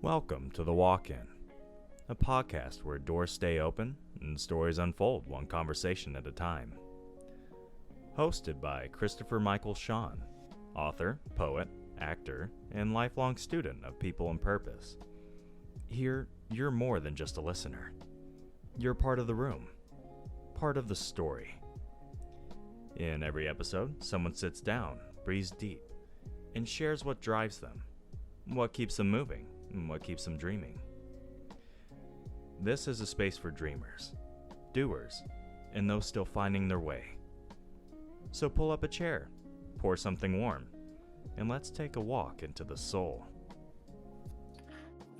Welcome to The Walk-In, a podcast where doors stay open and stories unfold one conversation at a time. Hosted by Christopher Michael Sean, author, poet, actor, and lifelong student of people and purpose. Here, you're more than just a listener. You're part of the room, part of the story. In every episode, someone sits down, breathes deep, and shares what drives them, what keeps them moving, and what keeps them dreaming. This is a space for dreamers, doers, and those still finding their way. So pull up a chair, pour something warm, and let's take a walk into the soul.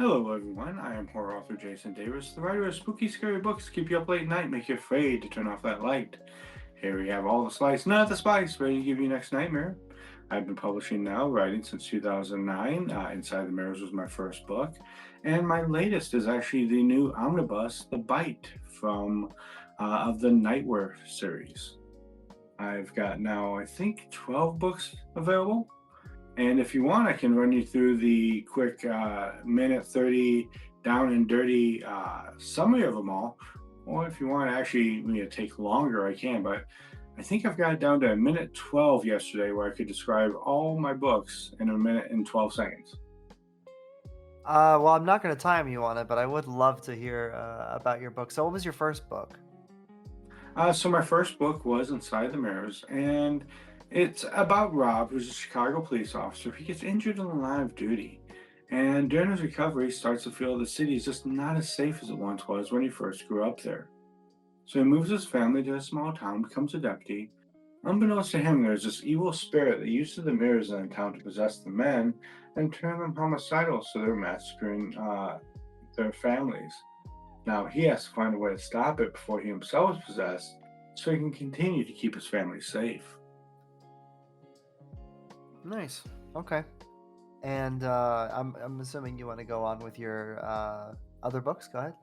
Hello everyone, I am horror author Jason Davis, the writer of spooky scary books to keep you up late at night, make you afraid to turn off that light. Here we have all the slice, not the spice, ready to give you your next nightmare. I've been publishing now, writing since 2009. Inside the Mirrors was my first book, and my latest is actually the new omnibus, The Bite, from of the Nightwear series. I've got now, I think, 12 books available. And if you want, I can run you through the quick minute 30 down and dirty summary of them all. Or if you want to actually take longer, I can. But I think I've got it down to a minute 12 yesterday where I could describe all my books in a minute and 12 seconds. Well, I'm not going to time you on it, but I would love to hear about your book. So, what was your first book? So my first book was Inside the Mirrors, and it's about Rob, who's a Chicago police officer. He gets injured in the line of duty, and during his recovery, he starts to feel the city is just not as safe as it once was when he first grew up there. So he moves his family to a small town, becomes a deputy. Unbeknownst to him, there's this evil spirit that uses the mirrors in the town to possess the men and turn them homicidal, so they're massacring their families. Now, he has to find a way to stop it before he himself is possessed, so he can continue to keep his family safe. Nice. Okay. And I'm assuming you want to go on with your other books. Go ahead.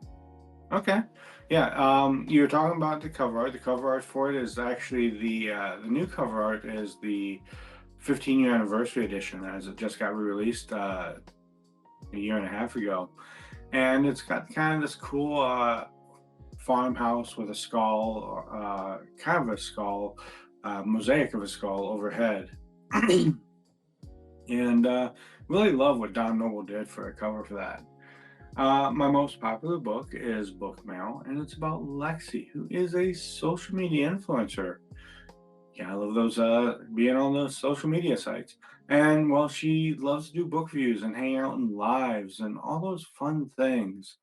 Okay, yeah. You were talking about the cover art. The cover art for it is actually the new cover art is the 15-year anniversary edition, as it just got re-released a year and a half ago, and it's got kind of this cool farmhouse with a skull, kind of a skull, mosaic of a skull overhead. And really love what Don Noble did for a cover for that. My most popular book is Book Mail, and it's about Lexi, who is a social media influencer. Yeah, I love those being on those social media sites. And well, she loves to do book reviews and hang out in lives and all those fun things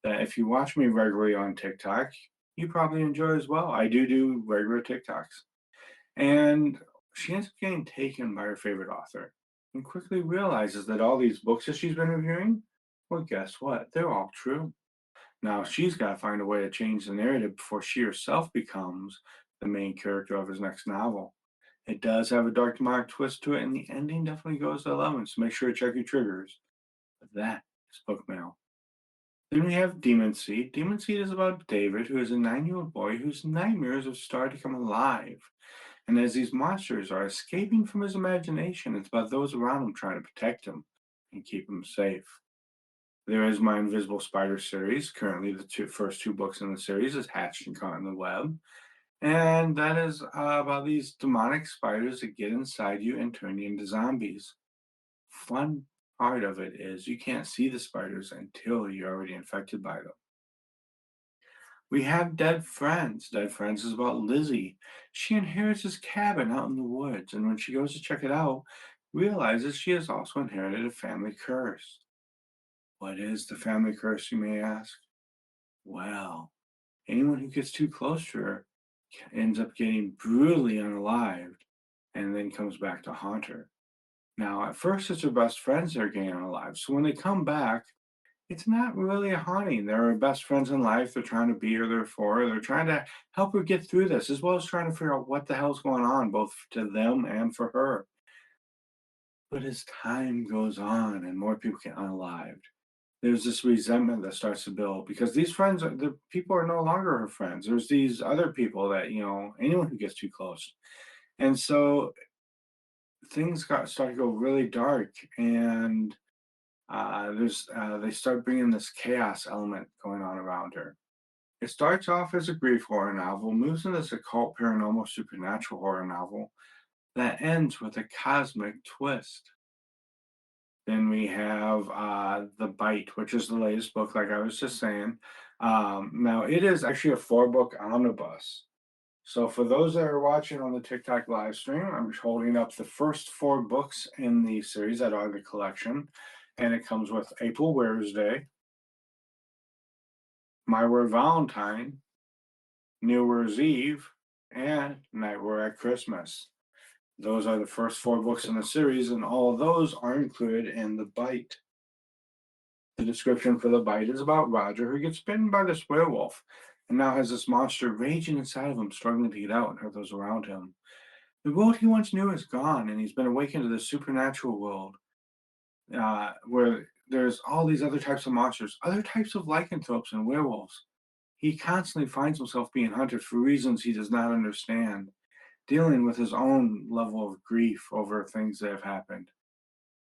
that if you watch me regularly on TikTok, you probably enjoy as well. I do regular TikToks. And she ends up getting taken by her favorite author and quickly realizes that all these books that she's been reviewing, well, guess what? They're all true. Now she's got to find a way to change the narrative before she herself becomes the main character of his next novel. It does have a dark demonic twist to it, and the ending definitely goes to 11, so make sure to check your triggers. But that is Book Mail. Then we have Demon Seed. Demon Seed is about David, who is a 9-year-old boy whose nightmares have started to come alive. And as these monsters are escaping from his imagination, it's about those around him trying to protect him and keep him safe. There is my Invisible Spider series. Currently, the first two books in the series is Hatched and Caught in the Web. And that is about these demonic spiders that get inside you and turn you into zombies. Fun part of it is you can't see the spiders until you're already infected by them. We have Dead Friends. Dead Friends is about Lizzie. She inherits this cabin out in the woods, and when she goes to check it out, realizes she has also inherited a family curse. What is the family curse, you may ask? Well, anyone who gets too close to her ends up getting brutally unalived and then comes back to haunt her. Now, at first, it's her best friends that are getting unalived, so when they come back, it's not really a haunting. They're her best friends in life. They're trying to be her, they're for her. They're trying to help her get through this, as well as trying to figure out what the hell's going on, both to them and for her. But as time goes on and more people get unalived, there's this resentment that starts to build because these friends, the people are no longer her friends. There's these other people that, anyone who gets too close. And so things got started to go really dark. And They start bringing this chaos element going on around her. It starts off as a grief horror novel, moves into this occult, paranormal, supernatural horror novel that ends with a cosmic twist. Then we have The Bite, which is the latest book, like I was just saying. Now, it is actually a four-book omnibus. So, for those that are watching on the TikTok live stream, I'm holding up the first four books in the series that are the collection. And it comes with April Wears Day, My Word Valentine, New Year's Eve, and Night We're at Christmas. Those are the first four books in the series, and all of those are included in The Bite. The description for The Bite is about Roger, who gets bitten by this werewolf and now has this monster raging inside of him, struggling to get out and hurt those around him. The world he once knew is gone, and he's been awakened to the supernatural world, where there's all these other types of monsters, other types of lycanthropes and werewolves. He constantly finds himself being hunted for reasons he does not understand, dealing with his own level of grief over things that have happened.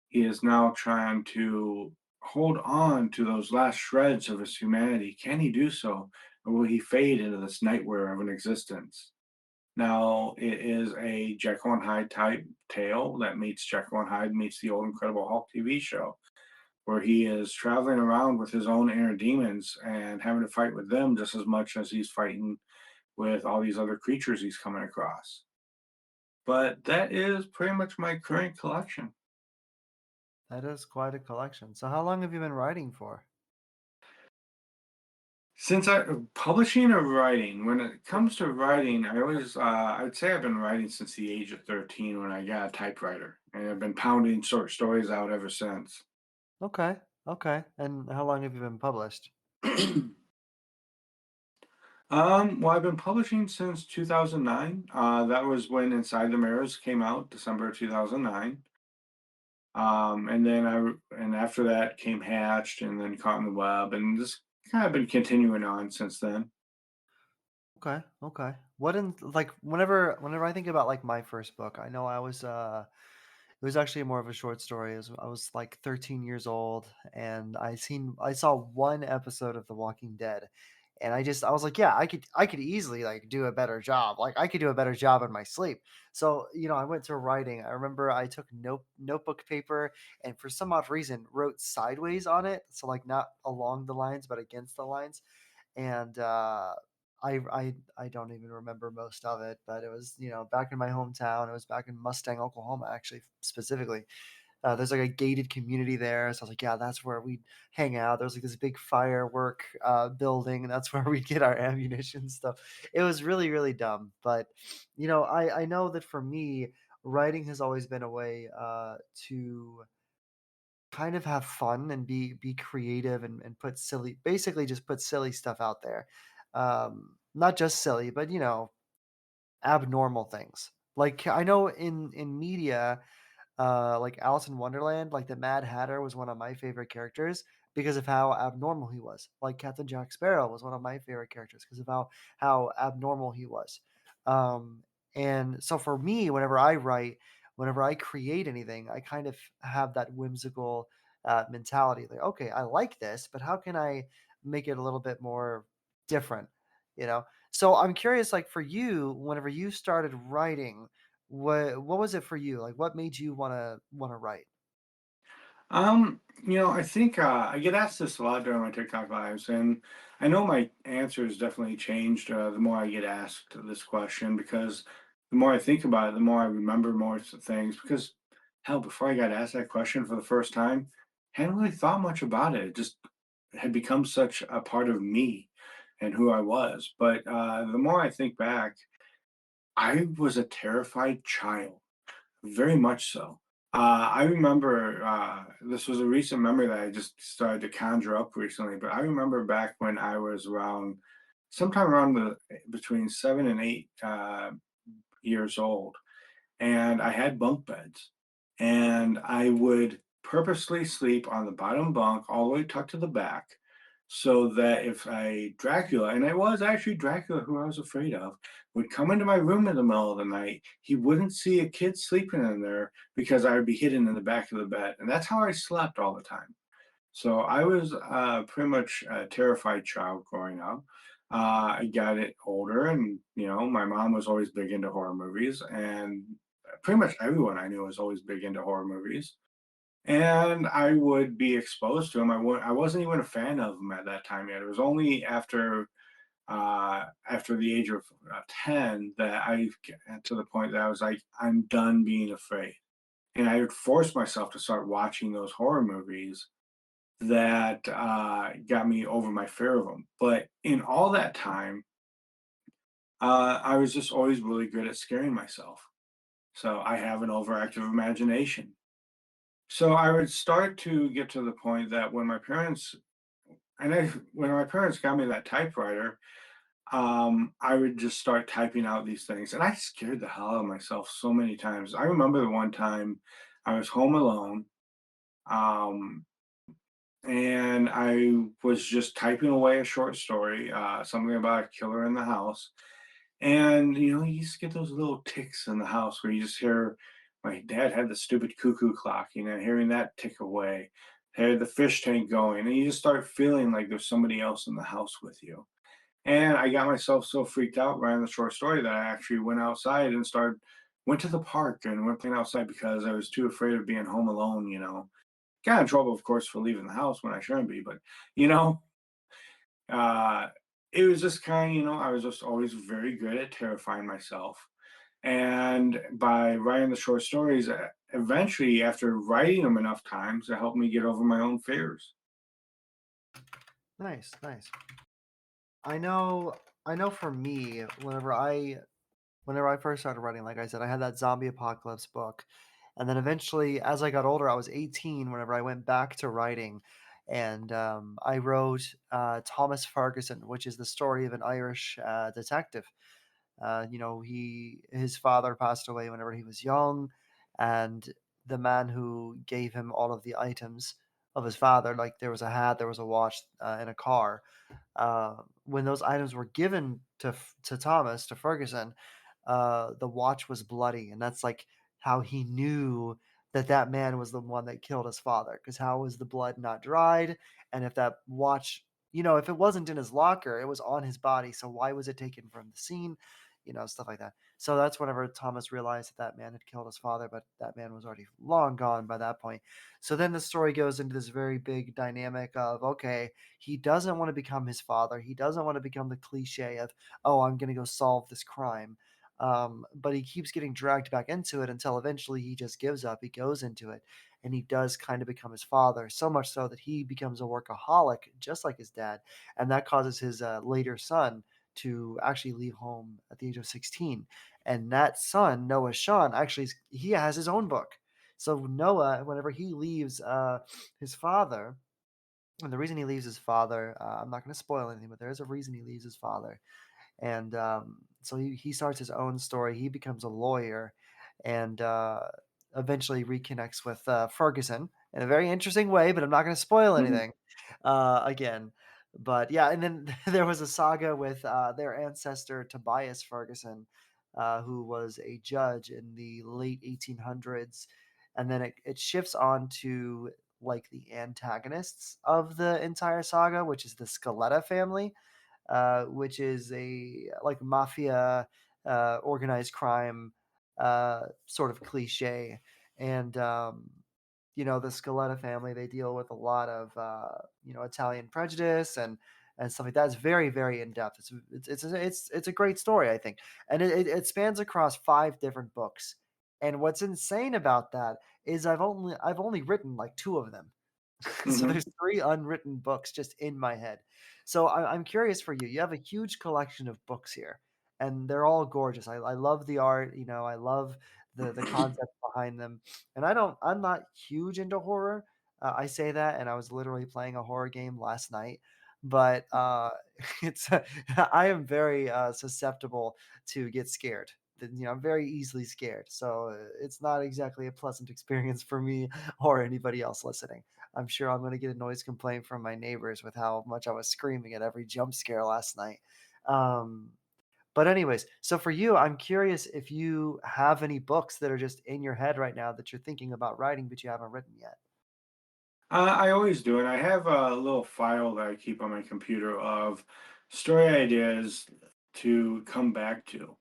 He is now trying to hold on to those last shreds of his humanity. Can he do so? Or will he fade into this nightmare of an existence? Now, it is a Jekyll and Hyde type tale that meets Jekyll and Hyde meets the old Incredible Hulk TV show, where he is traveling around with his own inner demons and having to fight with them just as much as he's fighting with all these other creatures he's coming across. But that is pretty much my current collection. That is quite a collection. So how long have you been writing for? Since publishing or writing, when it comes to writing, I'd say I've been writing since the age of 13 when I got a typewriter, and I've been pounding short stories out ever since. Okay. Okay. And how long have you been published? Well, I've been publishing since 2009. That was when Inside the Mirrors came out, December of 2009. And after that came Hatched, and then Caught in the Web, and just kind of been continuing on since then. Okay. Okay. What in like whenever I think about like my first book, I know I was it was actually more of a short story. I was like 13 years old, and I saw one episode of The Walking Dead, and I was like, yeah, I could easily like do a better job. Like I could do a better job in my sleep. So I went to writing. I remember I took notebook paper and for some odd reason wrote sideways on it, so like not along the lines but against the lines, and I don't even remember most of it, but it was back in my hometown. It was back in Mustang, Oklahoma, actually specifically. There's like a gated community there, so I was like, yeah, that's where we'd hang out. There was like this big firework building, and that's where we'd get our ammunition stuff. It was really really dumb, but I know that for me, writing has always been a way to kind of have fun and be creative and put silly basically just put silly stuff out there. Not just silly, but abnormal things. Like I know in media, like Alice in Wonderland, like the Mad Hatter was one of my favorite characters because of how abnormal he was. Like Captain Jack Sparrow was one of my favorite characters because of how abnormal he was. Um, and so for me, whenever I create anything, I kind of have that whimsical mentality. Like, okay, I like this, but how can I make it a little bit more different? So I'm curious, like for you, whenever you started writing, what was it for you? Like, what made you wanna write? I think I get asked this a lot during my TikTok lives, and I know my answers definitely changed the more I get asked this question because the more I think about it, the more I remember more things. Because hell, before I got asked that question for the first time, I hadn't really thought much about it. It just had become such a part of me and who I was. But the more I think back, I was a terrified child. Very much so. I remember this was a recent memory that I just started to conjure up recently, but I remember back when I was around sometime around the between 7 and 8 years old, and I had bunk beds, and I would purposely sleep on the bottom bunk all the way tucked to the back, so that if a Dracula, and it was actually Dracula who I was afraid of, would come into my room in the middle of the night, he wouldn't see a kid sleeping in there because I would be hidden in the back of the bed, and that's how I slept all the time. So I was pretty much a terrified child growing up. I got it older, and my mom was always big into horror movies, and pretty much everyone I knew was always big into horror movies. And I would be exposed to them. I wasn't even a fan of them at that time yet. It was only after the age of 10 that I got to the point that I was like, I'm done being afraid. And I would force myself to start watching those horror movies that got me over my fear of them. But in all that time, I was just always really good at scaring myself. So I have an overactive imagination. So I would start to get to the point that when my parents got me that typewriter, I would just start typing out these things, and I scared the hell out of myself so many times. I remember the one time I was home alone, um, and I was just typing away a short story, something about a killer in the house. And you just get those little ticks in the house where you just hear my dad had the stupid cuckoo clock, hearing that tick away, had the fish tank going, and you just start feeling like there's somebody else in the house with you. And I got myself so freaked out writing the short story that I actually went outside and went to the park and went playing outside because I was too afraid of being home alone. Got in trouble, of course, for leaving the house when I shouldn't be, but you know, uh, it was just I was just always very good at terrifying myself. And by writing the short stories, eventually, after writing them enough times, it helped me get over my own fears. Nice, nice. I know I know for me, whenever I first started writing, like I said, I had that zombie apocalypse book. And then eventually, as I got older, I was 18 whenever I went back to writing. And I wrote Thomas Ferguson, which is the story of an Irish detective. His father passed away whenever he was young, and the man who gave him all of the items of his father, like there was a hat, there was a watch, and a car, when those items were given to Thomas, to Ferguson, the watch was bloody, and that's like how he knew that that man was the one that killed his father. Because how was the blood not dried? And if that watch, if it wasn't in his locker, it was on his body. So why was it taken from the scene? Stuff like that. So that's whenever Thomas realized that that man had killed his father, but that man was already long gone by that point. So then the story goes into this very big dynamic of, okay, he doesn't want to become his father. He doesn't want to become the cliche of, oh, I'm going to go solve this crime. But he keeps getting dragged back into it until eventually he just gives up. He goes into it and he does kind of become his father, so much so that he becomes a workaholic, just like his dad. And that causes his later son to actually leave home at the age of 16. And that son, Noah Sean, actually, he has his own book. So Noah, whenever he leaves his father, and the reason he leaves his father, I'm not going to spoil anything, but there is a reason he leaves his father. And so he starts his own story. He becomes a lawyer and eventually reconnects with Ferguson in a very interesting way, but I'm not going to spoil Mhm. anything again. But yeah, and then there was a saga with their ancestor, Tobias Ferguson, who was a judge in the late 1800s. And then it shifts on to like the antagonists of the entire saga, which is the Scaletta family, which is a like mafia, organized crime sort of cliche. And the Scaletta family, they deal with a lot of Italian prejudice and stuff like that. It's very very in depth. It's a great story, I think, and it spans across 5 different books. And what's insane about that is I've only written like 2 of them. So Mhm. there's 3 unwritten books just in my head. So I'm curious for you. You have a huge collection of books here, and they're all gorgeous. I love the art. I love the concept behind them. And I'm not huge into horror. I say that, and I was literally playing a horror game last night. But it's I am very susceptible to get scared. I'm very easily scared. So it's not exactly a pleasant experience for me or anybody else listening. I'm sure I'm going to get a noise complaint from my neighbors with how much I was screaming at every jump scare last night. Um, but anyways, so for you, I'm curious if you have any books that are just in your head right now that you're thinking about writing, but you haven't written yet. I always do, and I have a little file that I keep on my computer of story ideas to come back to,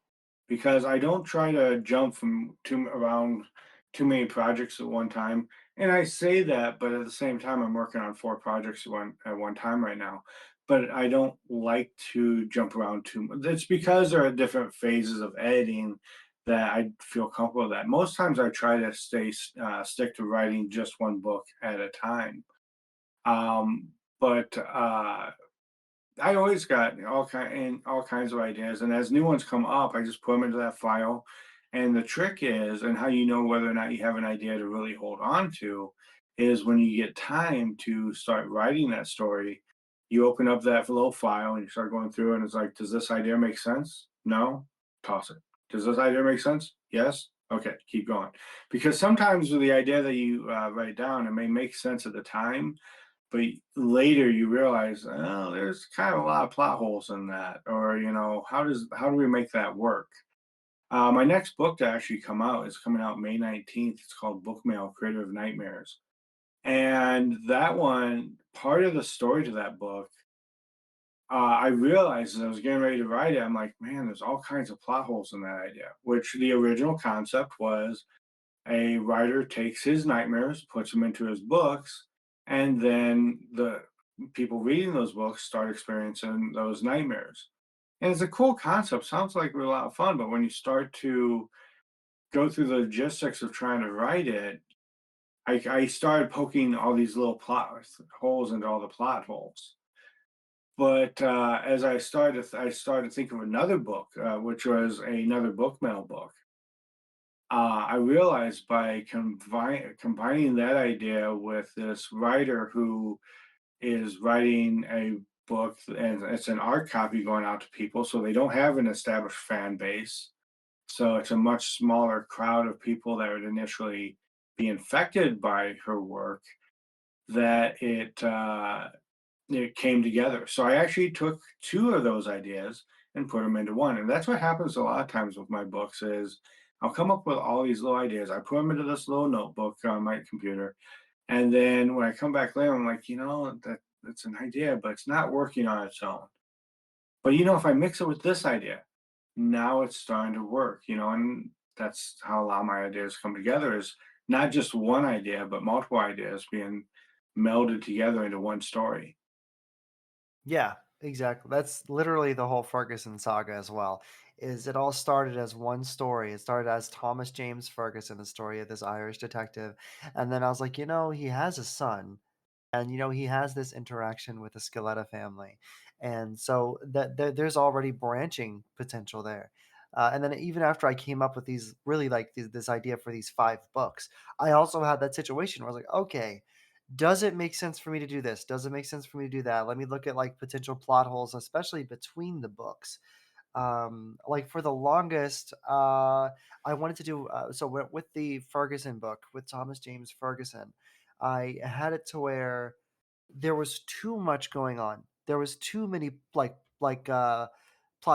because I don't try to jump from around too many projects at one time. And I say that, but at the same time, I'm working on 4 projects at one time right now. But I don't like to jump around too much. It's because there are different phases of editing that I feel comfortable with that. Most times I try to stick to writing just one book at a time. Um, but I always got all kinds of ideas, and as new ones come up, I just put them into that file. And the trick is, and how you know whether or not you have an idea to really hold on to, is when you get time to start writing that story, you open up that little file and you start going through, and it's like, does this idea make sense? No, toss it. Does this idea make sense? Yes. Okay, keep going. Because sometimes with the idea that you write down, it may make sense at the time, but later you realize, oh, there's kind of a lot of plot holes in that, or how do we make that work? My next book to actually come out is coming out May 19th. It's called Book Mail: Creative Nightmares, and that one, part of the story to that book, I realized as I was getting ready to write it, I'm like, man, there's all kinds of plot holes in that idea. Which the original concept was a writer takes his nightmares, puts them into his books, and then the people reading those books start experiencing those nightmares. And it's a cool concept. Sounds like a lot of fun, but when you start to go through the logistics of trying to write it, I started poking all these little plot holes into all the plot holes. But as I started thinking of another book, which was another book mail book. I realized by combining that idea with this writer who is writing a book, and it's an art copy going out to people, so they don't have an established fan base. So it's a much smaller crowd of people that would initially be infected by her work, that it came together. So I actually took two of those ideas and put them into one. And that's what happens a lot of times with my books is I'll come up with all these little ideas. I put them into this little notebook on my computer. And then when I come back later, I'm like, that's an idea, but it's not working on its own. But if I mix it with this idea, now it's starting to work, and that's how a lot of my ideas come together, is not just one idea, but multiple ideas being melded together into one story. Yeah, exactly. That's literally the whole Ferguson saga as well. Is it all started as one story? It started as Thomas James Ferguson, the story of this Irish detective, and then I was like, he has a son, and he has this interaction with the Scaletta family, and so there's already branching potential there. And then even after I came up with these really like this idea for these 5 books, I also had that situation where I was like, okay, does it make sense for me to do this? Does it make sense for me to do that? Let me look at like potential plot holes, especially between the books. Like for the longest, I wanted to do so with the Ferguson book with Thomas James Ferguson. I had it to where there was too much going on. There was too many plot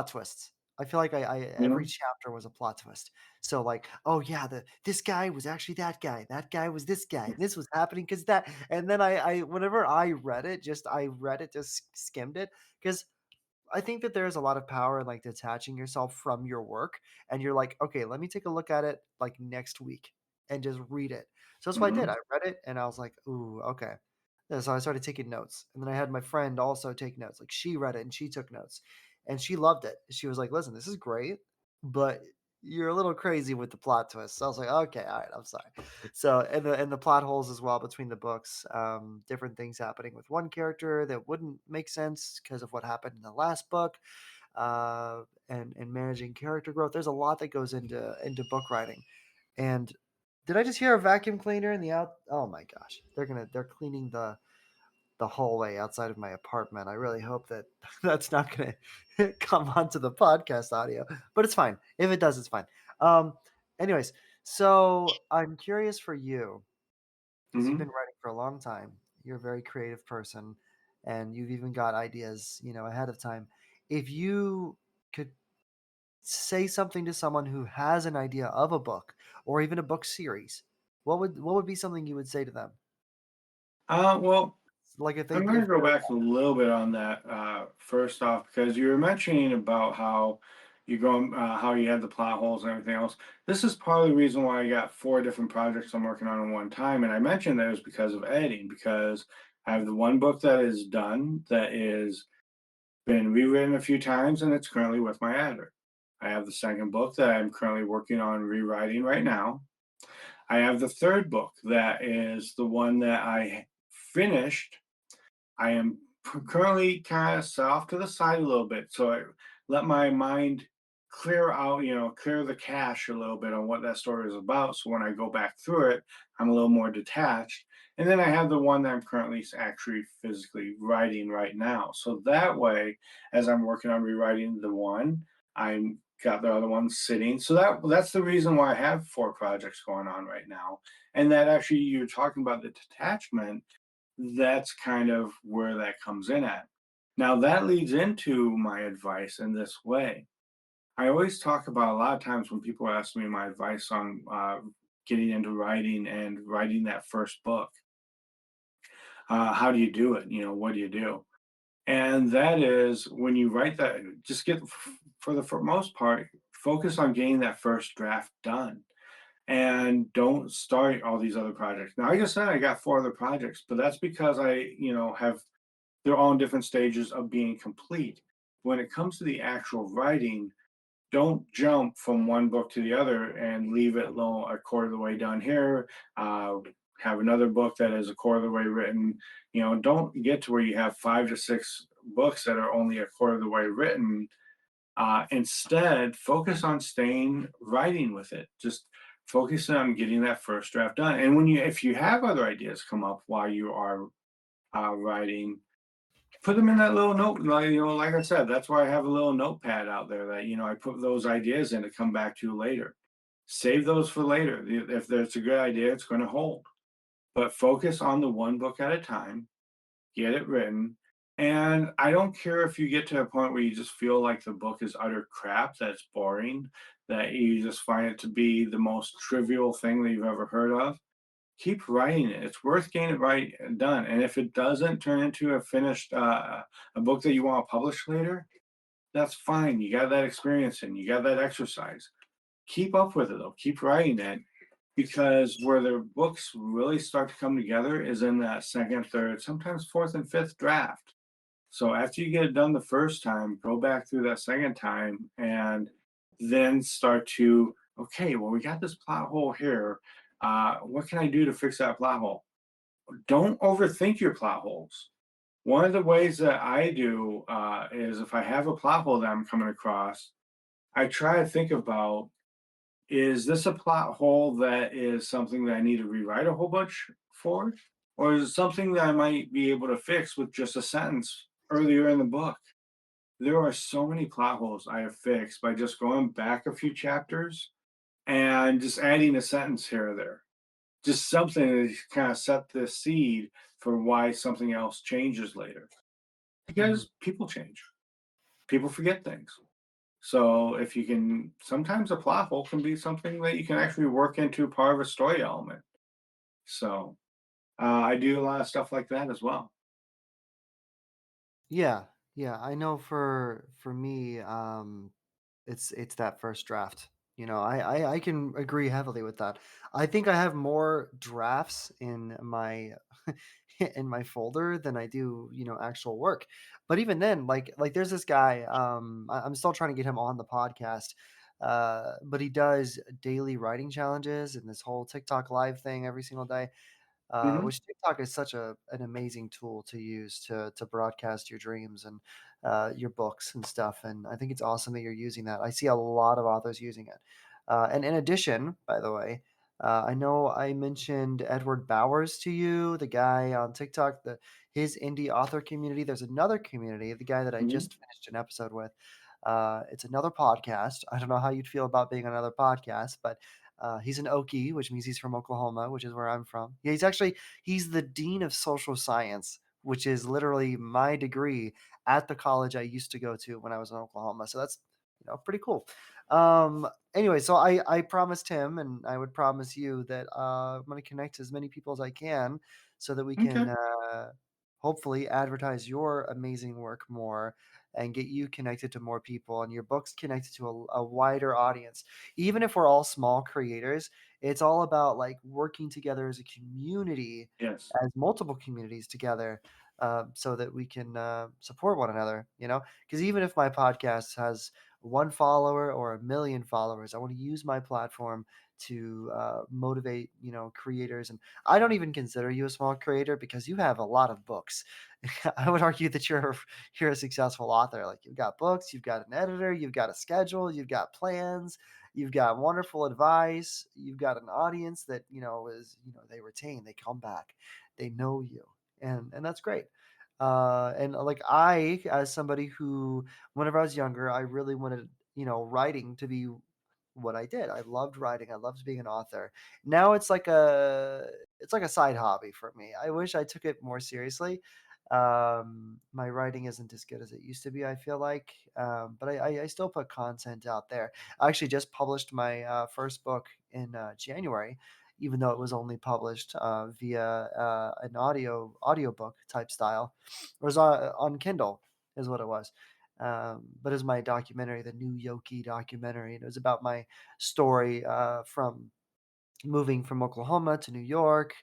twists. I feel like I You every know? chapter was a plot twist. So like, oh yeah, this guy was actually that guy. That guy was this guy. And this was happening because that. And then I whenever I read it, just skimmed it because I think that there's a lot of power in like detaching yourself from your work and you're like, okay, let me take a look at it like next week and just read it. So that's what I did. Mhm. I read it and I was like, ooh, okay. And so I started taking notes. And then I had my friend also take notes. Like she read it and she took notes and she loved it. She was like, listen, this is great, but you're a little crazy with the plot twists. So I was like, okay, all right, I'm sorry. So and the plot holes as well between the books, different things happening with one character that wouldn't make sense because of what happened in the last book, and managing character growth. There's a lot that goes into book writing. And did I just hear a vacuum cleaner in the out? Oh my gosh, they're cleaning the hallway outside of my apartment. I really hope that that's not going to come onto the podcast audio, but it's fine. If it does, it's fine. Um, anyways, so I'm curious for you because you've been Mhm. writing for a long time. You're a very creative person, and you've even got ideas, ahead of time. If you could say something to someone who has an idea of a book or even a book series, what would be something you would say to them? Well, Like if they I'm going to if go they're back a little bit on that first off because you were mentioning about how how you had the plot holes and everything else. This is part of the reason why I got four different projects I'm working on at one time, and I mentioned that it was because of editing. Because I have the one book that is done that is been rewritten a few times, and it's currently with my editor. I have the second book that I'm currently working on rewriting right now. I have the third book that is the one that I finished. I am currently kind of set off to the side a little bit, so I let my mind clear out, clear the cache a little bit on what that story is about. So when I go back through it, I'm a little more detached. And then I have the one that I'm currently actually physically writing right now. So that way, as I'm working on rewriting the one, I'm got the other one sitting. So that's the reason why I have four projects going on right now. And that actually you're talking about the detachment, that's kind of where that comes in at. Now, that leads into my advice in this way. I always talk about a lot of times when people ask me my advice on getting into writing and writing that first book. How do you do it? What do you do? And that is when you write that, just for the for most part, focus on getting that first draft done and don't start all these other projects. Now, like I said, I got four other projects, but that's because have they're all in different stages of being complete. When it comes to the actual writing, don't jump from one book to the other and leave it low a quarter of the way done here. Uh, have another book that is a quarter of the way written. Don't get to where you have 5 to 6 books that are only a quarter of the way written. Instead, focus on staying writing with it. Just focus on getting that first draft done. And if you have other ideas come up while you are writing, put them in that little note. Like I said, that's why I have a little notepad out there that I put those ideas in to come back to later. Save those for later. If there's a good idea, it's going to hold. But focus on the one book at a time. Get it written. And I don't care if you get to a point where you just feel like the book is utter crap, that's boring, that you just find it to be the most trivial thing that you've ever heard of. Keep writing it. It's worth getting it right and done. And if it doesn't turn into a finished a book that you want to publish later, that's fine. You got that experience and you got that exercise. Keep up with it though. Keep writing it because where the books really start to come together is in that second, third, sometimes fourth and fifth draft. So after you get it done the first time, go back through that second time and then start to, okay, well, we got this plot hole here. What can I do to fix that plot hole? Don't overthink your plot holes. One of the ways that I do is if I have a plot hole that I'm coming across, I try to think about, is this a plot hole that is something that I need to rewrite a whole bunch for? Or is it something that I might be able to fix with just a sentence earlier in the book? There are so many plot holes I have fixed by just going back a few chapters and just adding a sentence here or there. Just something to kind of set the seed for why something else changes later. Mhm. Because people change, people forget things. So if you can, sometimes a plot hole can be something that you can actually work into part of a story element. So I do a lot of stuff like that as well. Yeah, yeah. I know for me, it's that first draft. I can agree heavily with that. I think I have more drafts in my in my folder than I do, actual work. But even then, like there's this guy, I'm still trying to get him on the podcast. But he does daily writing challenges and this whole TikTok live thing every single day. Hmm. Which TikTok is such an amazing tool to use to broadcast your dreams and your books and stuff. And I think it's awesome that you're using that. I see a lot of authors using it. And in addition, by the way, I know I mentioned Edward Bowers to you, the guy on TikTok, his indie author community. There's another community, the guy that I Hmm. just finished an episode with. It's another podcast. I don't know how you'd feel about being on another podcast, but he's an Okie, which means he's from Oklahoma, which is where I'm from. Yeah, he's the dean of social science, which is literally my degree at the college I used to go to when I was in Oklahoma. So Pretty cool. Anyway, so I promised him, and I would promise you that I'm going to connect as many people as I can so that we Okay. can hopefully advertise your amazing work more and get you connected to more people and your books connected to a wider audience. Even if we're all small creators, it's all about like working together as a community, Yes. as multiple communities together, so that we can support one another. Because even if my podcast has one follower or a million followers, I want to use my platform to motivate, creators. And I don't even consider you a small creator because you have a lot of books. I would argue that you're a successful author. Like you've got books, you've got an editor, you've got a schedule, you've got plans, you've got wonderful advice, you've got an audience that is they retain, they come back, they know you, and that's great. And like I, as somebody who, whenever I was younger, I really wanted, writing to be what I did. I loved writing. I loved being an author. Now it's like a side hobby for me. I wish I took it more seriously. My writing isn't as good as it used to be, I feel like. But I still put content out there. I actually just published my first book in January, even though it was only published via an audiobook type style. It was on Kindle, is what it was. But it's my documentary, the New Yoki documentary, and it was about my story from moving from Oklahoma to New York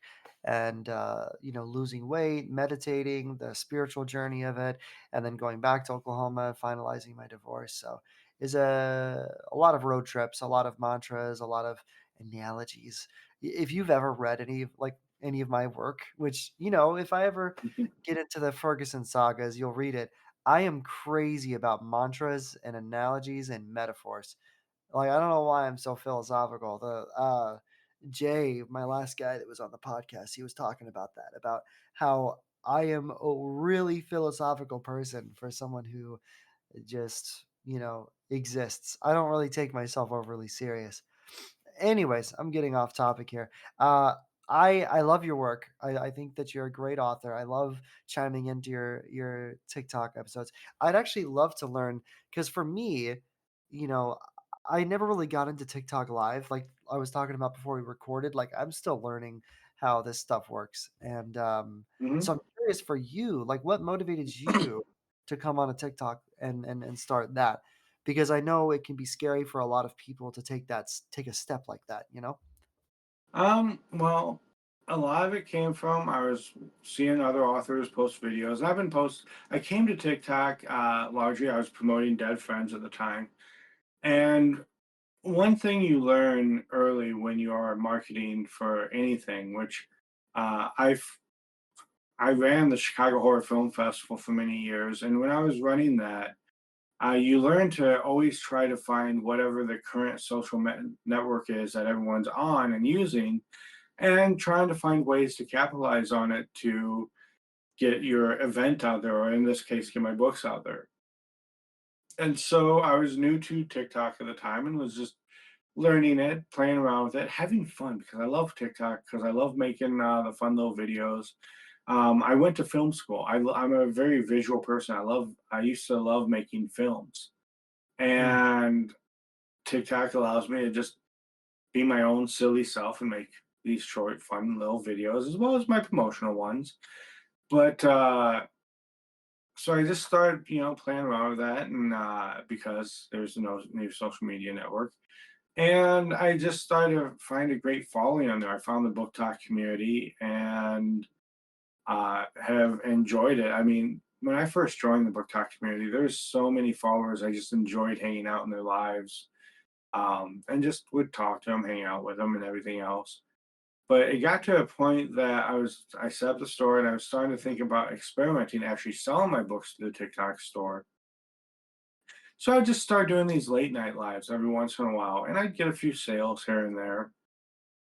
and losing weight, meditating, the spiritual journey of it, and then going back to Oklahoma, finalizing my divorce. So is a lot of road trips, a lot of mantras, a lot of analogies. If you've ever read any of my work, which if I ever get into the Ferguson sagas, you'll read it. I am crazy about mantras and analogies and metaphors. Like, I don't know why I'm so philosophical. Jay, my last guy that was on the podcast, he was talking about that, about how I am a really philosophical person for someone who just, exists. I don't really take myself overly serious. Anyways, I'm getting off topic here. Uh, I love your work. I think that you're a great author. I love chiming into your TikTok episodes. I'd actually love to learn because for me, you know, I never really got into TikTok live. Like I was talking about before we recorded, like I'm still learning how this stuff works. And Hmm. so I'm curious for you, like what motivated you to come on a TikTok and start that? Because I know it can be scary for a lot of people to take a step like that. Well, a lot of it came from I was seeing other authors post videos. I came to TikTok largely. I was promoting Dead Friends at the time, and one thing you learn early when you are marketing for anything, which uh, I've I ran the Chicago Horror Film Festival for many years, and when I was running that, you learn to always try to find whatever the current network is that everyone's on and using, and trying to find ways to capitalize on it to get your event out there, or in this case, get my books out there. And so I was new to TikTok at the time and was just learning it, playing around with it, having fun because I love TikTok because I love making the fun little videos. I went to film school. I'm a very visual person. I used to love making films, Mm. and TikTok allows me to just be my own silly self and make these short, fun little videos as well as my promotional ones. But so I just started, playing around with that, and because there's no new social media network, and I just started to find a great following on there. I found the book talk community and have enjoyed it. I mean, when I first joined the book talk community, there was so many followers. I just enjoyed hanging out in their lives, and just would talk to them, hang out with them, and everything else. But it got to a point that I set up the store and I was starting to think about experimenting, actually selling my books to the TikTok store. So I just started doing these late night lives every once in a while, and I'd get a few sales here and there.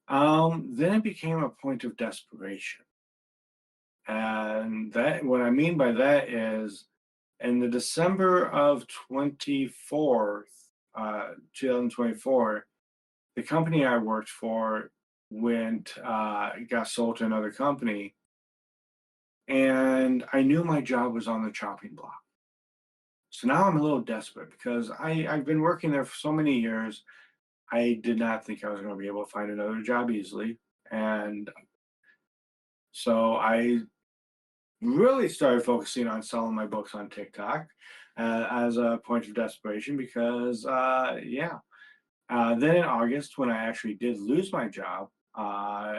Then it became a point of desperation. And that what I mean by that is in the December of 2024, the company I worked for got sold to another company, and I knew my job was on the chopping block. So now I'm a little desperate because I've been working there for so many years. I did not think I was going to be able to find another job easily. And so I really started focusing on selling my books on TikTok as a point of desperation because, yeah. Then in August, when I actually did lose my job,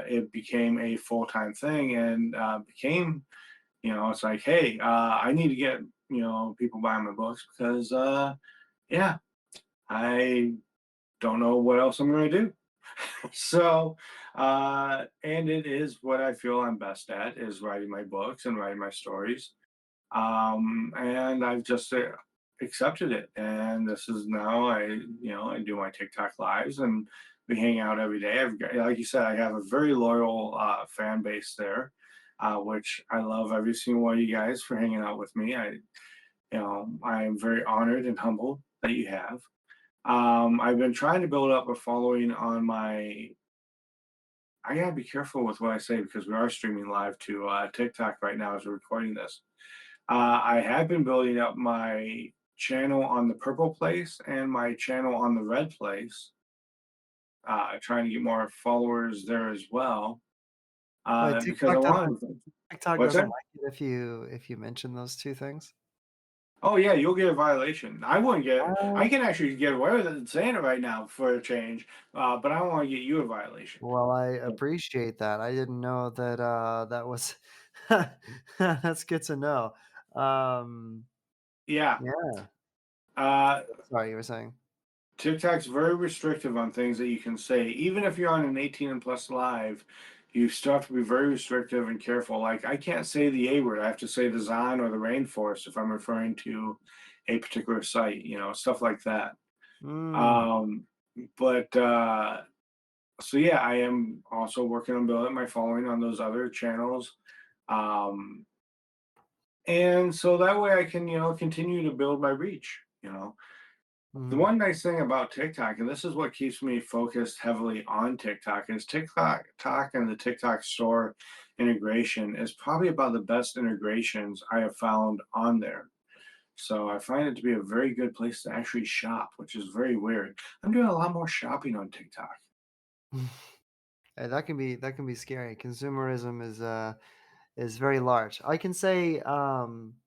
it became a full time thing and became, it's like, hey, I need to get, people buying my books because, yeah, I don't know what else I'm going to do. So, and it is what I feel I'm best at is writing my books and writing my stories. And I've just accepted it. And this is now I do my TikTok lives and we hang out every day. I've got, like you said, I have a very loyal fan base there, which I love every single one of you guys for hanging out with me. I am very honored and humbled that you have. I've been trying to build up a following on my. I gotta be careful with what I say because we are streaming live to TikTok right now as we're recording this. I have been building up my channel on the purple place and my channel on the red place, trying to get more followers there as well. But Because I want. TikTok What's doesn't that? like it if you mention those two things. Oh yeah, you'll get a violation. I wouldn't get it. I Uh, can actually get away with it saying it right now for a change, but I don't want to get you a violation. well, I appreciate that. I didn't know that that was that's good to know. Um, Yeah. yeah. Uh, Sorry, you were saying. TikTok's very restrictive on things that you can say. Even if you're on an 18 and plus live, you still have to be very restrictive and careful. Like I can't say the A word. I have to say the Zon or the rainforest if I'm referring to a particular site, stuff like that. Mm, Um, but so yeah, I am also working on building my following on those other channels. Um, and so that way I can, continue to build my reach. The mhm, one nice thing about TikTok, and this is what keeps me focused heavily on TikTok, is TikTok and the TikTok store integration is probably about the best integrations I have found on there. So I find it to be a very good place to actually shop, which is very weird. I'm doing a lot more shopping on TikTok. that can be scary. Consumerism is very large. I can say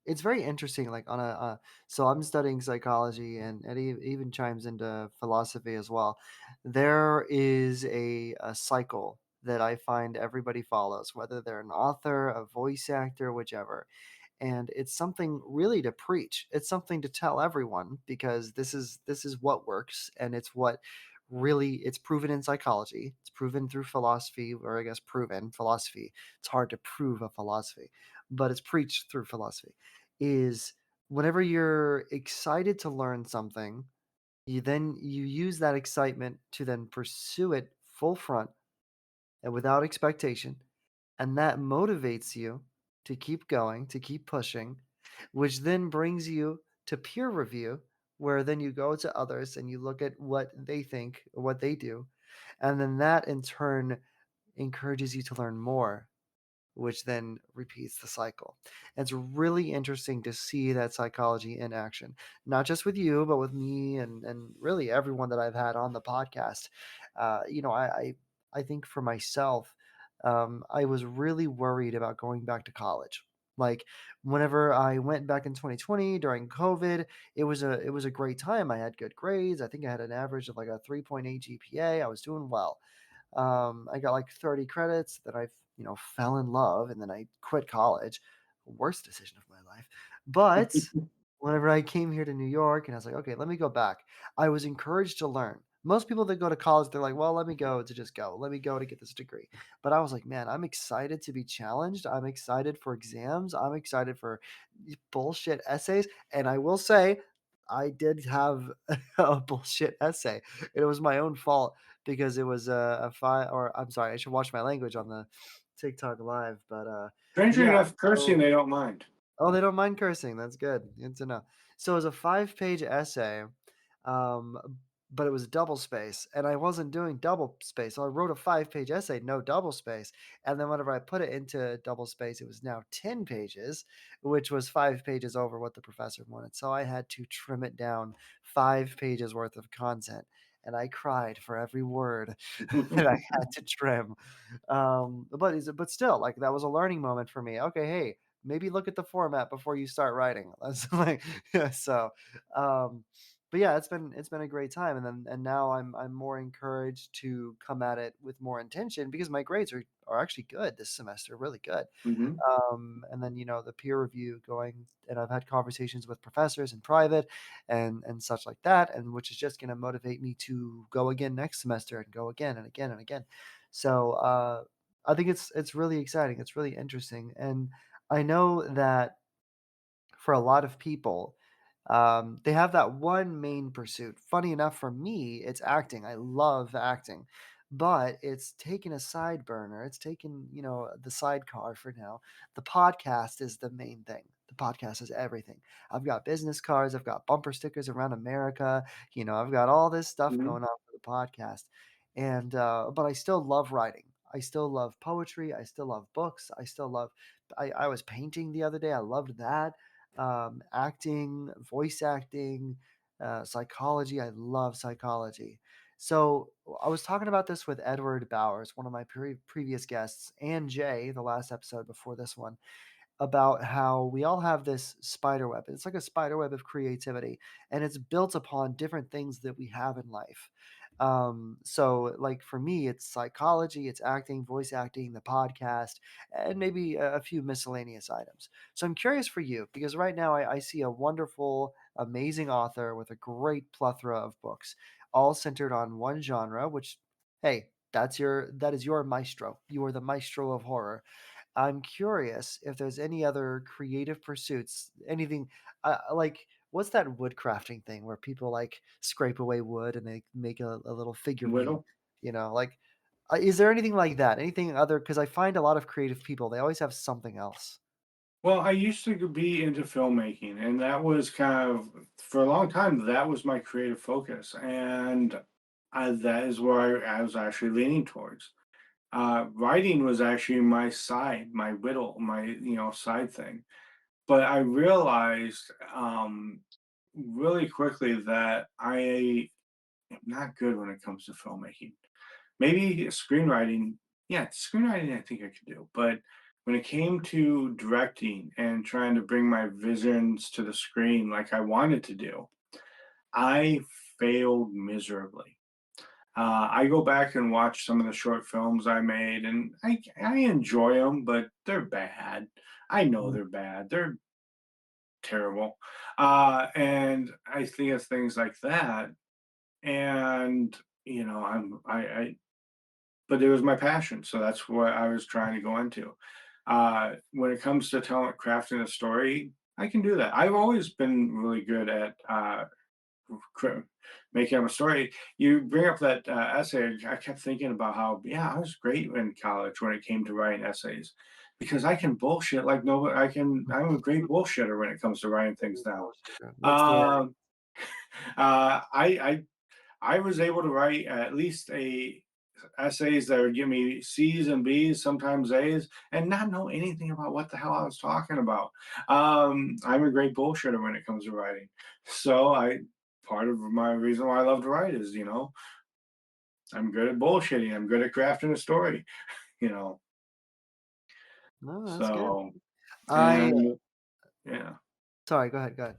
it's very interesting. Like on so I'm studying psychology, and it even chimes into philosophy as well. There is a cycle that I find everybody follows, whether they're an author, a voice actor, whichever. And it's something really to preach. It's something to tell everyone because this is what works, and it's what really it's proven in psychology. It's proven through philosophy, or I guess proven philosophy. It's hard to prove a philosophy, but it's preached through philosophy. Is whenever you're excited to learn something, you use that excitement to then pursue it full front and without expectation, and that motivates you to keep going, to keep pushing, which then brings you to peer review, where then you go to others and you look at what they think, or what they do. And then that in turn encourages you to learn more, which then repeats the cycle. And it's really interesting to see that psychology in action, not just with you, but with me and really everyone that I've had on the podcast. I think for myself, I was really worried about going back to college. Like whenever I went back in 2020 during COVID, it was a great time. I had good grades. I think I had an average of like a 3.8 GPA. I was doing well. I got like 30 credits. Then I, fell in love, and then I quit college. Worst decision of my life. But whenever I came here to New York, and I was like, okay, let me go back. I was encouraged to learn. Most people that go to college, they're like, well, let me go to just go. Let me go to get this degree. But I was like, man, I'm excited to be challenged. I'm excited for exams. I'm excited for bullshit essays. And I will say, I did have a bullshit essay. It was my own fault because it was a file, or I'm sorry, I should watch my language on the TikTok live. But Strangely yeah. enough, cursing So they don't mind. oh, they don't mind cursing. That's good. Good to know. So it was a 5-page essay, um, but it was double space, and I wasn't doing double space. So I wrote a 5-page essay, no double space. And then whenever I put it into double space, it was now 10 pages, which was 5 pages over what the professor wanted. So I had to trim it down 5 pages worth of content. And I cried for every word that I had to trim. But still, like, that was a learning moment for me. Okay, hey, maybe look at the format before you start writing. That's like, yeah, so, um, but yeah, it's been a great time, and now I'm more encouraged to come at it with more intention because my grades are actually good this semester, really good. Hmm. And then, the peer review going, and I've had conversations with professors in private and such like that, and which is just going to motivate me to go again next semester and go again and again and again. So I think it's really exciting. It's really interesting, and I know that for a lot of people, they have that one main pursuit. Funny enough, for me, it's acting. I love acting, but it's taken a side burner. It's taken, the sidecar for now. The podcast is the main thing. The podcast is everything. I've got business cards. I've got bumper stickers around America. I've got all this stuff Hmm. going on for the podcast, and but I still love writing. I still love poetry. I still love books. I still love. I was painting the other day. I loved that. Acting, voice acting, psychology. I love psychology. So I was talking about this with Edward Bowers, one of my previous guests, and Jay, the last episode before this one, about how we all have this spider web. It's like a spider web of creativity, and it's built upon different things that we have in life. So, like for me, it's psychology, it's acting, voice acting, the podcast, and maybe a few miscellaneous items. So, I'm curious for you because right now I see a wonderful, amazing author with a great plethora of books, all centered on one genre. Which, hey, that is your maestro. You are the maestro of horror. I'm curious if there's any other creative pursuits, anything like what's that wood crafting thing where people like scrape away wood and they make a little figurine, Whittle. like is there anything like that? Anything other? Because I find a lot of creative people, they always have something else. Well, I used to be into filmmaking, and that was kind of for a long time. That was my creative focus, and that is where I was actually leaning towards. Writing was actually my side, my whittle, my side thing. But I realized really quickly that I am not good when it comes to filmmaking. Maybe screenwriting, yeah, screenwriting I think I could do, but when it came to directing and trying to bring my visions to the screen like I wanted to do, I failed miserably. I go back and watch some of the short films I made, and I enjoy them, but they're bad. I know Mhm. they're bad. They're terrible, and I think of things like that, and I but it was my passion, so that's what I was trying to go into. When it comes to telling crafting a story, I can do that. I've always been really good at cr- making up a story. You bring up that essay. I kept thinking about how, yeah, I was great in college when it came to writing essays because I can bullshit like nobody. I'm a great bullshitter when it comes to writing things down. What's the word? Um, I was able to write at least a essays that would give me C's and B's, sometimes A's, and not know anything about what the hell I was talking about. I'm a great bullshitter when it comes to writing. So I part of my reason why I love to write is, I'm good at bullshitting. I'm good at crafting a story, you know. No, that's good. So I and yeah. Sorry, go ahead, go ahead.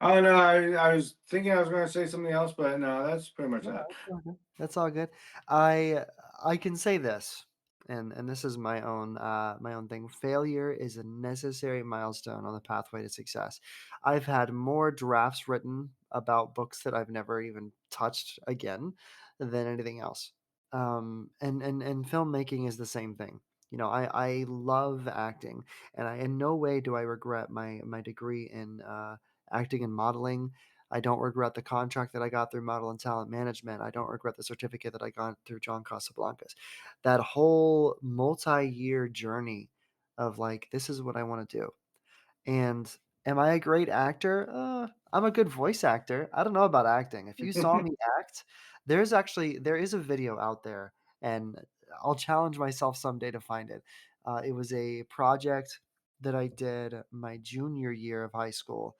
Oh no, I was thinking I was going to say something else, but no, that's pretty much No, that. that's all good. That's all good. I can say this, and this is my own thing. Failure is a necessary milestone on the pathway to success. I've had more drafts written about books that I've never even touched again than anything else. And filmmaking is the same thing. I love acting, and I in no way do I regret my degree in acting and modeling. I don't regret the contract that I got through Model and Talent Management. I don't regret the certificate that I got through John Casablancas. That whole multi-year journey of like, this is what I want to do. And am I a great actor? I'm a good voice actor. I don't know about acting. If you saw me act, there is a video out there, and I'll challenge myself someday to find it. It was a project that I did my junior year of high school,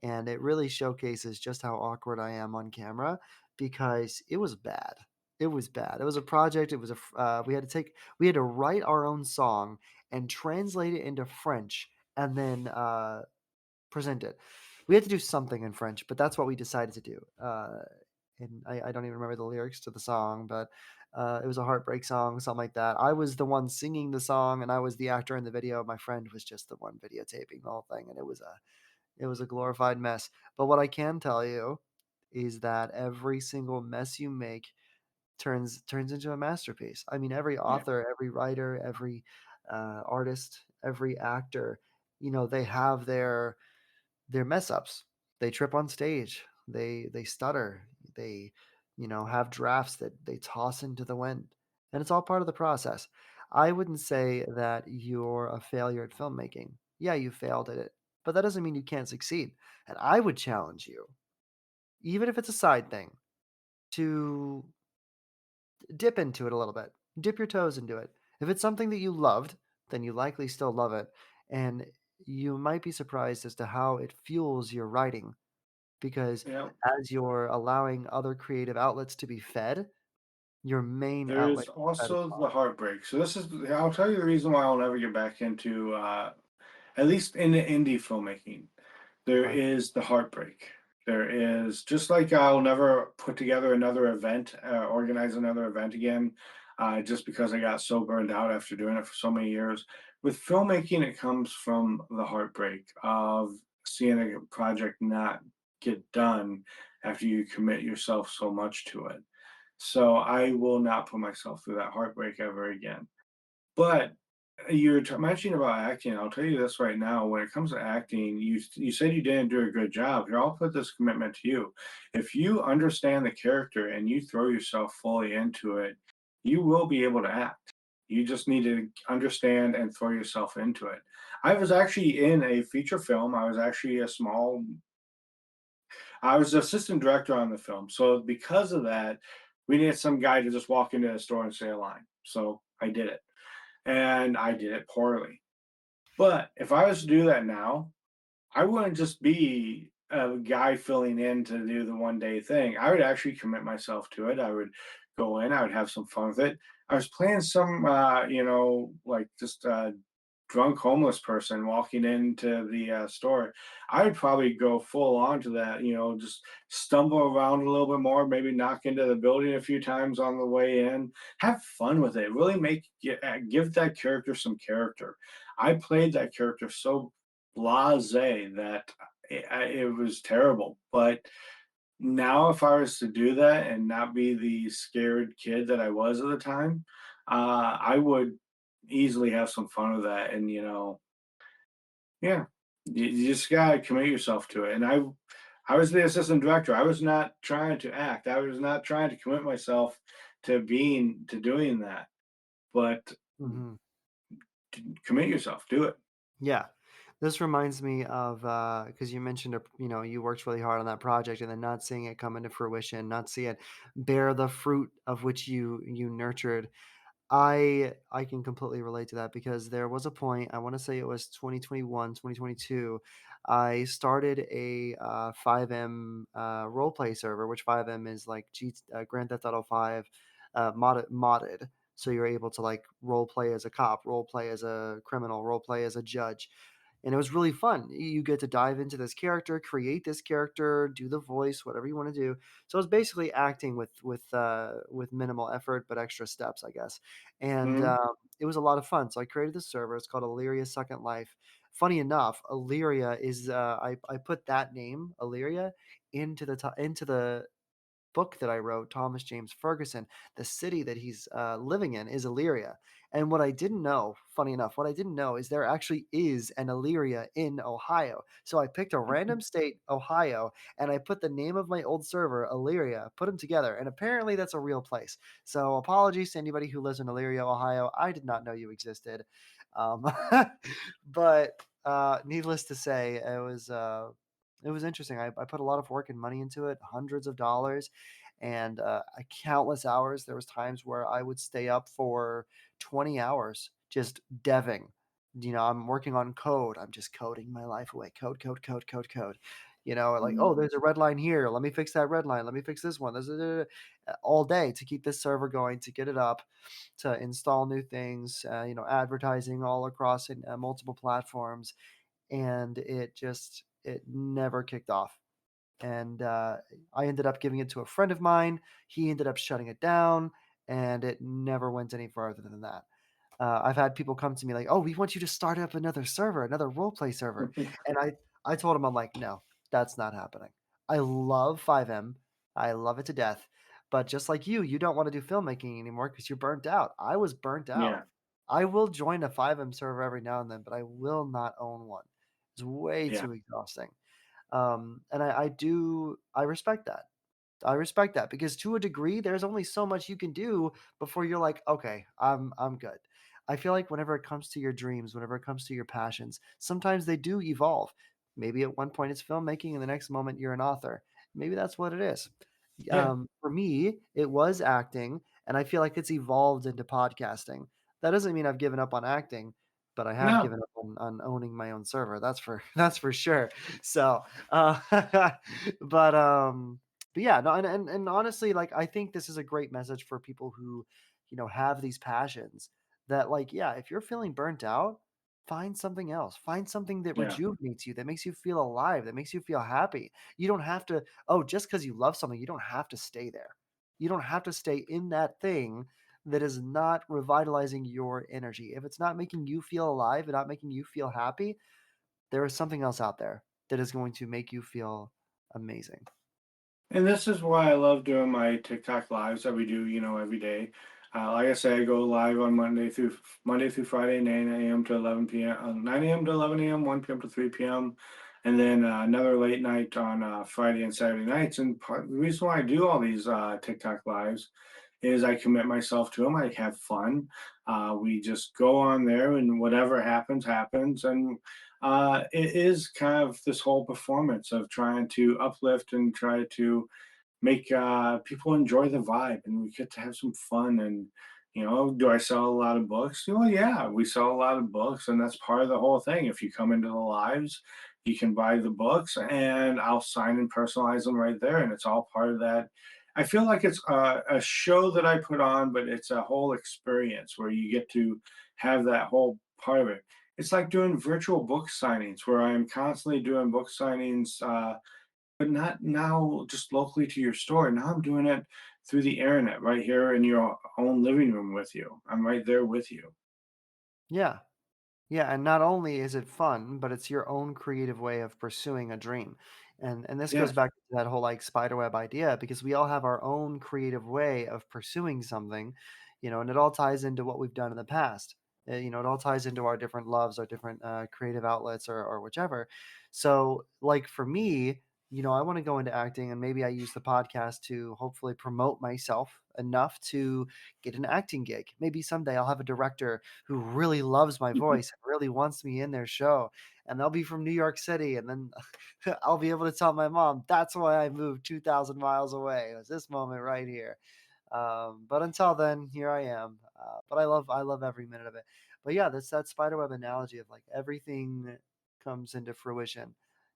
and it really showcases just how awkward I am on camera because it was bad. It was bad. It was a project. It was we had to write our own song and translate it into French, and then present it. We had to do something in French, but that's what we decided to do. And I don't even remember the lyrics to the song, but it was a heartbreak song, something like that. I was the one singing the song, and I was the actor in the video. My friend was just the one videotaping the whole thing, and it was a glorified mess. But what I can tell you is that every single mess you make turns into a masterpiece. I mean, every Yeah, author, every writer, every artist, every actor, they have their mess ups. They trip on stage. They stutter. They, have drafts that they toss into the wind. And it's all part of the process. I wouldn't say that you're a failure at filmmaking. Yeah, you failed at it, but that doesn't mean you can't succeed. And I would challenge you, even if it's a side thing, to dip into it a little bit. Dip your toes into it. If it's something that you loved, then you likely still love it. And you might be surprised as to how it fuels your writing because yeah. as you're allowing other creative outlets to be fed, your main There's outlet is fed as also well. the heartbreak. So I'll tell you the reason why I'll never get back into, at least in the indie filmmaking. There Okay. is the heartbreak. There is just like I'll never put together another event, organize another event again, just because I got so burned out after doing it for so many years. With filmmaking, it comes from the heartbreak of seeing a project not get done after you commit yourself so much to it. So I will not put myself through that heartbreak ever again. But you're mentioning about acting. I'll tell you this right now. When it comes to acting, you said you didn't do a good job. Here, I'll put this commitment to you. If you understand the character and you throw yourself fully into it, you will be able to act. You just need to understand and throw yourself into it. I was actually in a feature film. I was the assistant director on the film. So because of that, we needed some guy to just walk into the store and say a line. So I did it, and I did it poorly. But if I was to do that now, I wouldn't just be a guy filling in to do the one day thing. I would actually commit myself to it. I would go in, I would have some fun with it. I was playing some, like just drunk homeless person walking into the store. I would probably go full on to that, just stumble around a little bit more, maybe knock into the building a few times on the way in. Have fun with it. Really give that character some character. I played that character so blasé that it was terrible. But now, if I was to do that and not be the scared kid that I was at the time, I would easily have some fun with that. And yeah, you just gotta commit yourself to it. And I was the assistant director. I was not trying to act. I was not trying to commit myself to doing that. But Mhm. commit yourself. Do it. Yeah. This reminds me of because you mentioned you worked really hard on that project and then not seeing it come into fruition, not see it bear the fruit of which you nurtured. I can completely relate to that because there was a point, I want to say it was 2021, 2022. I started a 5M role play server, which 5M is like Grand Theft Auto 5 modded. So you're able to like role play as a cop, role play as a criminal, role play as a judge. And it was really fun. You get to dive into this character, create this character, do the voice, whatever you want to do. So it's basically acting with minimal effort but extra steps, I guess. And Mhm. it was a lot of fun. So I created this server. It's called Illyria Second Life. Funny enough, Illyria is I put that name Illyria into the book that I wrote, Thomas James Ferguson. The city that he's living in is Illyria. And what I didn't know, funny enough, what I didn't know is there actually is an Illyria in Ohio. So I picked a random state, Ohio, and I put the name of my old server, Illyria, put them together. And apparently that's a real place. So apologies to anybody who lives in Illyria, Ohio. I did not know you existed. Um, but needless to say, it was. It was interesting. I put a lot of work and money into it, hundreds of dollars, and countless hours. There was times where I would stay up for 20 hours just deving. I'm working on code. I'm just coding my life away. Code, code, code, code, code. Like, oh, Mm. there's a red line here. Let me fix that red line. Let me fix this one. All day to keep this server going, to get it up, to install new things. Advertising all across multiple platforms, and it never kicked off. And I ended up giving it to a friend of mine. He ended up shutting it down, and it never went any further than that. I've had people come to me like, "Oh, we want you to start up another server, another role play server," and I told him, I'm like, "No, that's not happening. I love 5M, I love it to death, but just like you don't want to do filmmaking anymore because you're burnt out. I was burnt out. Yeah, I will join a 5M server every now and then, but I will not own one. It's way yeah, too exhausting." And I respect that. I respect that because to a degree, there's only so much you can do before you're like, okay, I'm good. I feel like whenever it comes to your dreams, whenever it comes to your passions, sometimes they do evolve. Maybe at one point it's filmmaking, and the next moment you're an author. Maybe that's what it is. yeah. For me, it was acting, and I feel like it's evolved into podcasting. That doesn't mean I've given up on acting, but I have No, given up on owning my own server. That's for that's for sure. So, but but yeah, no, and honestly, like I think this is a great message for people who, have these passions that like, yeah, if you're feeling burnt out, find something else. Find something that yeah. rejuvenates you, that makes you feel alive, that makes you feel happy. You don't have to, oh, just because you love something, you don't have to stay there. You don't have to stay in that thing that is not revitalizing your energy. If it's not making you feel alive and not making you feel happy, there is something else out there that is going to make you feel amazing. And this is why I love doing my TikTok lives that we do, every day. Like I say, I go live on Monday through Friday, 9 a.m. to 11 p.m. 9 a.m. to 11 a.m., 1 p.m. to 3 p.m., and then another late night on Friday and Saturday nights. And the reason why I do all these TikTok lives is I commit myself to them. I have fun. We just go on there, and whatever happens, happens. And it is kind of this whole performance of trying to uplift and try to make people enjoy the vibe, and we get to have some fun. And do I sell a lot of books? Well, yeah, we sell a lot of books, and that's part of the whole thing. If you come into the lives, you can buy the books, and I'll sign and personalize them right there, and it's all part of that. I feel like it's a show that I put on, but it's a whole experience where you get to have that whole part of it. It's like doing virtual book signings where I'm constantly doing book signings, but not now just locally to your store. Now I'm doing it through the internet right here in your own living room with you. I'm right there with you. Yeah. Yeah, and not only is it fun, but it's your own creative way of pursuing a dream. And this goes Yes. back to that whole like spiderweb idea because we all have our own creative way of pursuing something, and it all ties into what we've done in the past. It all ties into our different loves, our different creative outlets or whichever. So, like for me, I want to go into acting and maybe I use the podcast to hopefully promote myself enough to get an acting gig. Maybe someday I'll have a director who really loves my voice and really wants me in their show. And they'll be from New York City. And then I'll be able to tell my mom, that's why I moved 2,000 miles away. It was this moment right here. But until then, here I am. But I love every minute of it. But yeah, that's that spiderweb analogy of like everything comes into fruition,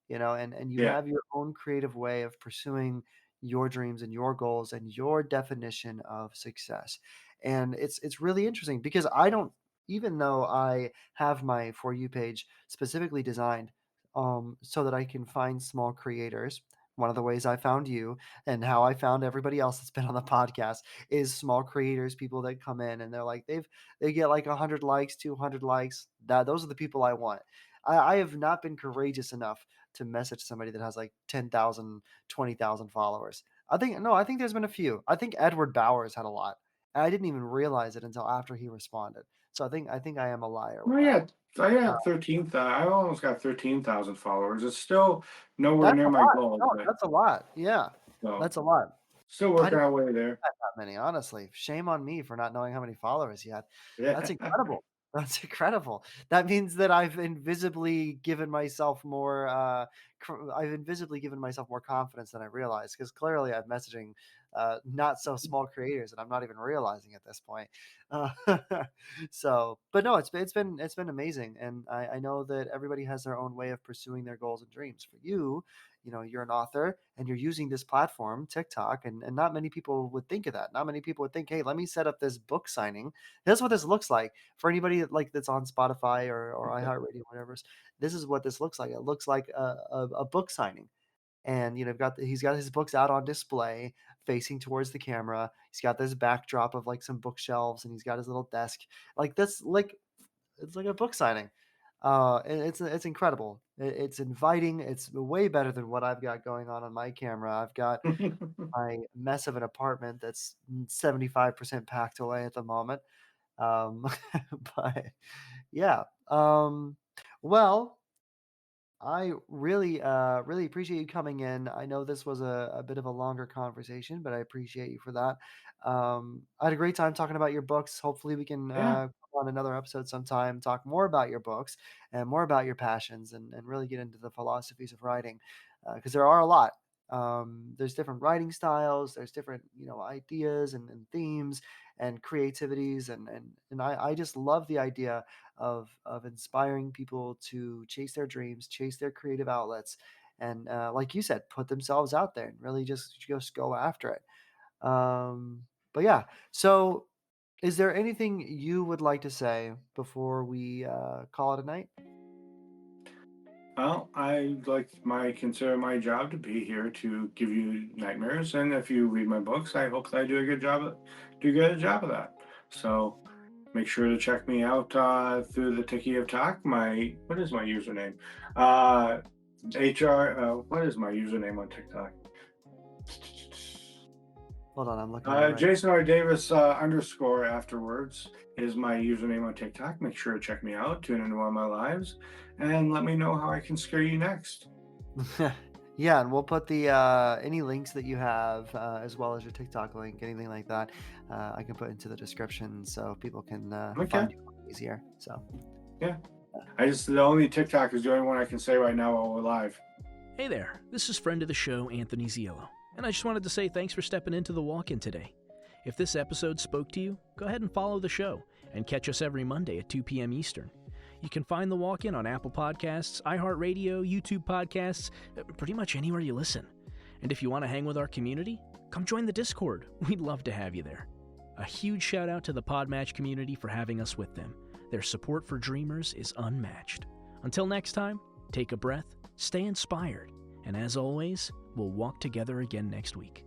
and you Yeah. have your own creative way of pursuing your dreams and your goals and your definition of success. And it's really interesting because I don't, even though I have my For You page specifically designed so that I can find small creators. One of the ways I found you and how I found everybody else that's been on the podcast is small creators, people that come in and they're like they get like 100 likes, 200 likes. Those are the people I want. I have not been courageous enough to message somebody that has like 10,000, 20,000 followers. I think there's been a few. I think Edward Bowers had a lot. And I didn't even realize it until after he responded. So I think I am a liar with Well, that. yeah, I Uh, have 13. I almost got 13,000 followers. It's still nowhere that's near a my lot. goal, No, but that's a lot. Yeah. so That's a lot. still I working didn't our way there. have that many, honestly. Shame on me for not knowing how many followers he had. Yeah. That's incredible. That's incredible. That means that I've invisibly given myself more confidence than I realized, because clearly I'm messaging not so small creators, and I'm not even realizing at this point. Uh, but no, it's been amazing, and I know that everybody has their own way of pursuing their goals and dreams. For you, you're an author and you're using this platform, TikTok, and not many people would think of that. Not many people would think, hey, let me set up this book signing. That's what this looks like for anybody that's on Spotify or iHeartRadio, whatever. This is what this looks like. It looks like a book signing. And he's got his books out on display, facing towards the camera. He's got this backdrop of like some bookshelves, and he's got his little desk. Like that's like it's like a book signing. And it's incredible. It's inviting. It's way better than what I've got going on my camera. I've got my mess of an apartment that's 75% packed away at the moment. Um, but yeah. Well, I really appreciate you coming in. I know this was a bit of a longer conversation, but I appreciate you for that. I had a great time talking about your books. Hopefully, we can Yeah, come on another episode sometime, talk more about your books and more about your passions, and really get into the philosophies of writing, because there are a lot. There's different writing styles. There's different ideas and themes and creativities, and I just love the idea of inspiring people to chase their dreams, chase their creative outlets, and like you said, put themselves out there and really just go after it. But yeah, so is there anything you would like to say before we call it a night? well, I consider my job to be here to give you nightmares, and if you read my books, I hope that I do a good job of that. So make sure to check me out through the Tiki of Talk. What is my username? Uh, what is my username on TikTok? Hold on, I'm looking at it right. Jason R. Davis underscore afterwards is my username on TikTok. Make sure to check me out, tune into one of my lives, and let me know how I can scare you next. Yeah, and we'll put the any links that you have, as well as your TikTok link, anything like that, I can put into the description so people can Okay. find you easier. So Yeah. The only TikTok is the only one I can say right now while we're live. Hey there, this is friend of the show, Anthony Ziello, and I just wanted to say thanks for stepping into the walk-in today. If this episode spoke to you, go ahead and follow the show, and catch us every Monday at 2 p.m. Eastern. You can find the walk-in on Apple Podcasts, iHeartRadio, YouTube Podcasts, pretty much anywhere you listen. And if you want to hang with our community, come join the Discord. We'd love to have you there. A huge shout out to the Podmatch community for having us with them. Their support for dreamers is unmatched. Until next time, take a breath, stay inspired, and as always, we'll walk together again next week.